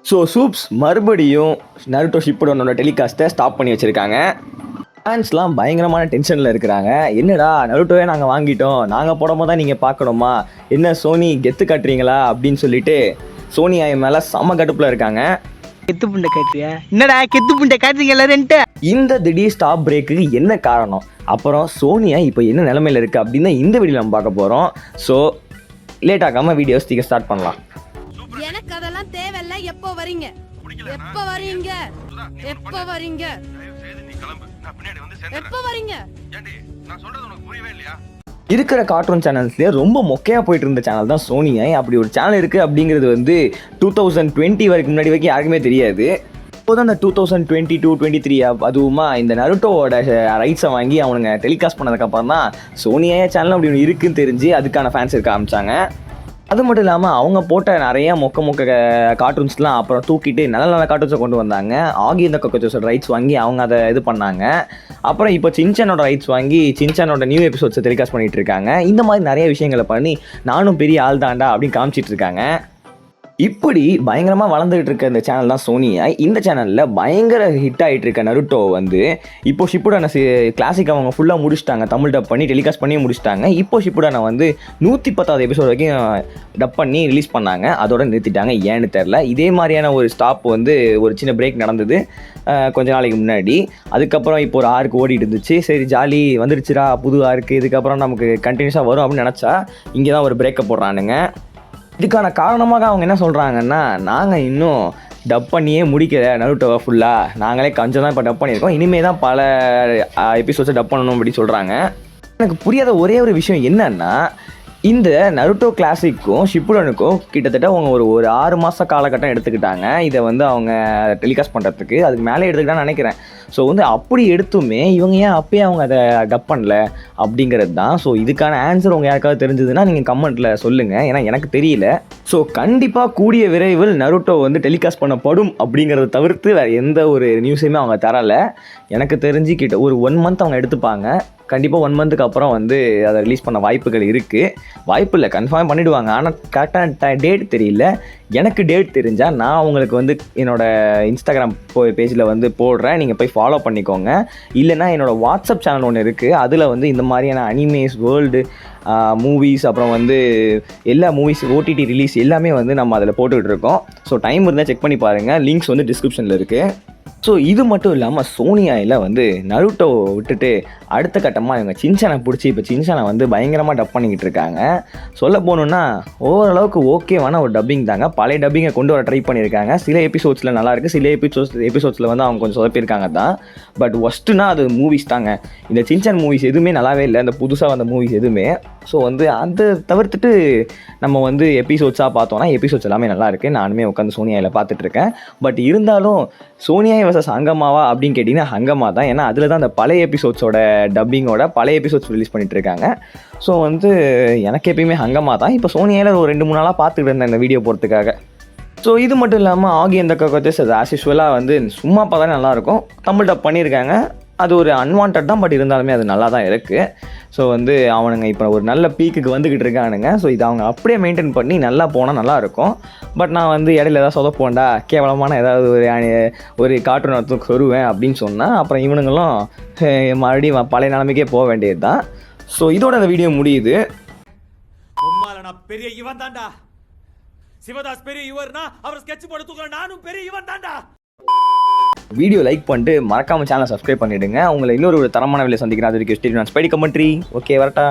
So soups மறுபடியும் Naruto ஷிப்புடனோட டெலிகாஸ்ட்டை stop பண்ணி வச்சுருக்காங்க. ஃபேன்ஸ்லாம் பயங்கரமான டென்ஷனில் இருக்கிறாங்க. என்னடா நருட்டோவே நாங்கள் வாங்கிட்டோம், நாங்கள் போடும்போது தான் நீங்கள் பார்க்கணுமா, என்ன சோனி கெத்து காட்டுறீங்களா அப்படின்னு சொல்லிட்டு சோனி ஆய் மேலே செம்ம கடுப்பில் இருக்காங்க. கெத்து புண்டை காட்டுறியா, என்னடா கெத்து புண்டை காட்டுறீங்க எல்லாருன்ட்டு. இந்த திடீர் ஸ்டாப் பிரேக்குக்கு என்ன காரணம், அப்புறம் சோனியா இப்போ என்ன நிலமையில் இருக்குது அப்படின்னு இந்த வீடியோவில் நம்ம பார்க்க போகிறோம். ஸோ லேட் ஆகாமல் வீடியோ ஸ்டார்ட் பண்ணலாம். எனக்கு அதெல்லாம் தேவையில்ல. எப்போ வரீங்க, எப்போ வரீங்க, எப்போ வரீங்க, எப்போ வரீங்க? இருக்கிற கார்ட்டூன் சேனல்ஸ்லேயே ரொம்ப மொக்கையாக போயிட்டு இருந்த சேனல் தான் சோனியை. அப்படி ஒரு சேனல் இருக்குது அப்படிங்கிறது வந்து 2020 வரைக்கும் முன்னாடி வரைக்கும் யாருக்குமே தெரியாது. இப்போது தான் இந்த 2022-23 அதுவுமா இந்த நருட்டோவோட ரைட்ஸை வாங்கி அவனுங்க டெலிகாஸ்ட் பண்ணதுக்கப்புறம் தான் சோனியா சேனல் அப்படி ஒன்று இருக்குன்னு தெரிஞ்சு அதுக்கான ஃபேன்ஸ் இருக்க ஆரம்பித்தாங்க. அது மட்டும் இல்லாமல் அவங்க போட்ட நிறைய மொக்க கார்ட்டூன்ஸ்லாம் அப்புறம் தூக்கிட்டு நல்ல கார்ட்டூன்ஸை கொண்டு வந்தாங்க. ஆகி இந்த கொக்கச்சோட ரைட்ஸ் வாங்கி அவங்க அதை இது பண்ணாங்க. அப்புறம் இப்போ சின்சானோட ரைட்ஸ் வாங்கி சின்சானோட நியூ எபிசோட்ஸை டெலிகாஸ்ட் பண்ணிகிட்டு இருக்காங்க. இந்த மாதிரி நிறைய விஷயங்களை பண்ணி நானும் பெரிய ஆள் தாண்டா அப்படின்னு காமிச்சிட்டு இருக்காங்க. இப்படி பயங்கரமாக வளர்ந்துகிட்டு இருக்க இந்த சேனல் தான் சோனியா. இந்த சேனலில் பயங்கர ஹிட் ஆகிட்டு இருக்க நருட்டோ வந்து இப்போ ஷிப்புடான கிளாசிக் அவங்க ஃபுல்லாக முடிச்சிட்டாங்க, தமிழ் டப் பண்ணி டெலிகாஸ்ட் பண்ணி முடிச்சிட்டாங்க. இப்போ ஷிப்புடான வந்து 110வது எபிசோட் வரைக்கும் டப் பண்ணி ரிலீஸ் பண்ணாங்க. அதோட நிறுத்திட்டாங்க, ஏன்னு தெரில. இதே மாதிரியான ஒரு ஸ்டாப் வந்து ஒரு சின்ன பிரேக் நடந்தது கொஞ்ச நாளைக்கு முன்னாடி. அதுக்கப்புறம் இப்போ ஒரு ஆர்க்கு ஓடிட்டு இருந்துச்சு. சரி ஜாலி வந்துடுச்சுரா புது ஆர்க்கு, இதுக்கப்புறம் நமக்கு கண்டினியூஸாக வரும் அப்படின்னு நினச்சா இங்கே தான் ஒரு பிரேக்கை போடுறானுங்க. இதுக்கான காரணமாக அவங்க என்ன சொல்கிறாங்கன்னா, நாங்கள் இன்னும் டப் பண்ணியே முடிக்கல நருட்டோவை ஃபுல்லாக, நாங்களே கொஞ்சம் தான் இப்போ டப் பண்ணியிருக்கோம், இனிமேல் தான் பல எபிசோட்ஸை டப் பண்ணணும் அப்படின்னு சொல்கிறாங்க. எனக்கு புரியாத ஒரே ஒரு விஷயம் என்னன்னா, இந்த நருட்டோ கிளாசிக்கும் ஷிப்புடனுக்கும் கிட்டத்தட்ட அவங்க ஒரு 6 மாத காலகட்டம் எடுத்துக்கிட்டாங்க இதை வந்து அவங்க டெலிகாஸ்ட் பண்ணுறதுக்கு. அதுக்கு மேலே எடுத்துக்கிட்டான்னு நினைக்கிறேன். ஸோ வந்து அப்படி எடுத்துமே இவங்க ஏன் அப்பயே அவங்க அதை டப் பண்ணல அப்படிங்கிறது தான். ஸோ இதுக்கான ஆன்சர் உங்கள் யாருக்காவது தெரிஞ்சதுன்னா நீங்கள் கமெண்ட்டில் சொல்லுங்கள், ஏன்னா எனக்கு தெரியல. ஸோ கண்டிப்பாக கூடிய விரைவில் நருட்டோ வந்து டெலிகாஸ்ட் பண்ணப்படும் அப்படிங்கிறத தவிர்த்து வேறு எந்த ஒரு நியூஸையுமே அவங்க தரலை. எனக்கு தெரிஞ்சு கிட்ட ஒரு 1 மந்த் அவங்க எடுத்துப்பாங்க. கண்டிப்பாக 1 மந்த்துக்கு அப்புறம் வந்து அதை ரிலீஸ் பண்ண வாய்ப்புகள் இருக்குது. வாய்ப்பு இல்லை, கன்ஃபார்ம் பண்ணிவிடுவாங்க. ஆனால் கரெக்டான டேட் தெரியல. எனக்கு டேட் தெரிஞ்சால் நான் உங்களுக்கு வந்து என்னோடய இன்ஸ்டாகிராம் பேஜில் வந்து போடுறேன், நீங்கள் போய் ஃபாலோ பண்ணிக்கோங்க. இல்லைனா என்னோடய வாட்ஸ்அப் சேனல் ஒன்று இருக்குது, அதில் வந்து இந்த மாதிரியான அனிமேஸ் வேர்ல்டு மூவிஸ் அப்புறம் வந்து எல்லா மூவிஸ் ஓடிடி ரிலீஸ் எல்லாமே வந்து நம்ம அதில் போட்டுக்கிட்டு இருக்கோம். ஸோ டைம் இருந்தால் செக் பண்ணி பாருங்கள், லிங்க்ஸ் வந்து டிஸ்கிரிப்ஷனில் இருக்குது. ஸோ இது மட்டும் இல்லாமல் சோனியாயில் வந்து நருட்டோ விட்டுட்டு அடுத்த கட்டமாக இவங்க சின்சானை பிடிச்சி இப்போ சின்சானை வந்து பயங்கரமாக டப் பண்ணிக்கிட்டு இருக்காங்க. சொல்ல போகணுன்னா ஓரளவுக்கு ஓகேவான ஒரு டப்பிங் தாங்க. பழைய டப்பிங்கை கொண்டு வர ட்ரை பண்ணியிருக்காங்க. சில எபிசோட்ஸில் நல்லாயிருக்கு, சில எபிசோட்ஸில் வந்து அவங்க கொஞ்சம் சொதப்பியிருக்காங்க தான். பட் ஒஸ்ட்டுனா அது மூவிஸ் தாங்க. இந்த சின்சான் மூவிஸ் எதுவுமே நல்லாவே இல்லை, இந்த புதுசாக வந்த மூவிஸ் எதுவுமே. ஸோ வந்து அதை தவிர்த்துட்டு நம்ம வந்து எபிசோட்ஸாக பார்த்தோன்னா எபிசோட்ஸ் எல்லாமே நல்லாயிருக்கு. நானுமே உட்காந்து சோனியாவில் பார்த்துட்ருக்கேன். பட் இருந்தாலும் சோனியா வர்சஸ் ஹங்கமாவா அப்படின்னு கேட்டிங்கன்னா ஹங்கமா தான். ஏன்னா அதில் தான் அந்த பழைய எபிசோட்ஸோட டப்பிங்கோட பழைய எபிசோட்ஸ் ரிலீஸ் பண்ணிகிட்டு இருக்காங்க. ஸோ வந்து எனக்கு எப்பயுமே ஹங்கமா தான். இப்போ சோனியாவில் ஒரு 2-3 நாளாக பார்த்துக்கிட்டு இருந்தேன் இந்த வீடியோ போகிறதுக்காக. ஸோ இது மட்டும் இல்லாமல் ஆகி அந்த கொக்கச்சஸ் அது ஆஸ் யூஸ்வலாக வந்து சும்மா பார்த்தா நல்லாயிருக்கும். தமிழ் டப் பண்ணியிருக்காங்க, அது ஒரு அன்வான்ட் தான். பட் இருந்தாலுமே அது நல்லா தான் இருக்குது. ஸோ வந்து அவனுங்க இப்போ ஒரு நல்ல பீக்குக்கு வந்துக்கிட்டு இருக்கானுங்க. ஸோ இதை அவங்க அப்படியே மெயின்டைன் பண்ணி நல்லா போனால் நல்லாயிருக்கும். பட் நான் வந்து இடையில ஏதாவது சொதப்போண்டா கேவலமான ஏதாவது ஒரு கார்ட்டூன் ஒருத்தருக்கு சொருவேன் அப்படின்னு சொன்னால் அப்புறம் இவனுங்களும் மறுபடியும் பழைய நிலைமைக்கே போக வேண்டியது தான். ஸோ இதோட அந்த வீடியோ முடியுது. பெரிய இவன் தாண்டா சிவதாஸ், பெரிய இவர்னா அவர் ஸ்கெட்ச் போட்டு தூக்குற நானும் பெரிய இவன் தாண்டா. வீடியோ லைக் பண்ணிட்டு மறக்காம சேனலை சப்ஸ்கிரைப் பண்ணிவிடுங்க. உங்களை இன்னொரு தரமான வேலையை சந்திக்கிறேன். அது வரைக்கும் stay tuned. Spidey commentary. Okay, வரட்டா.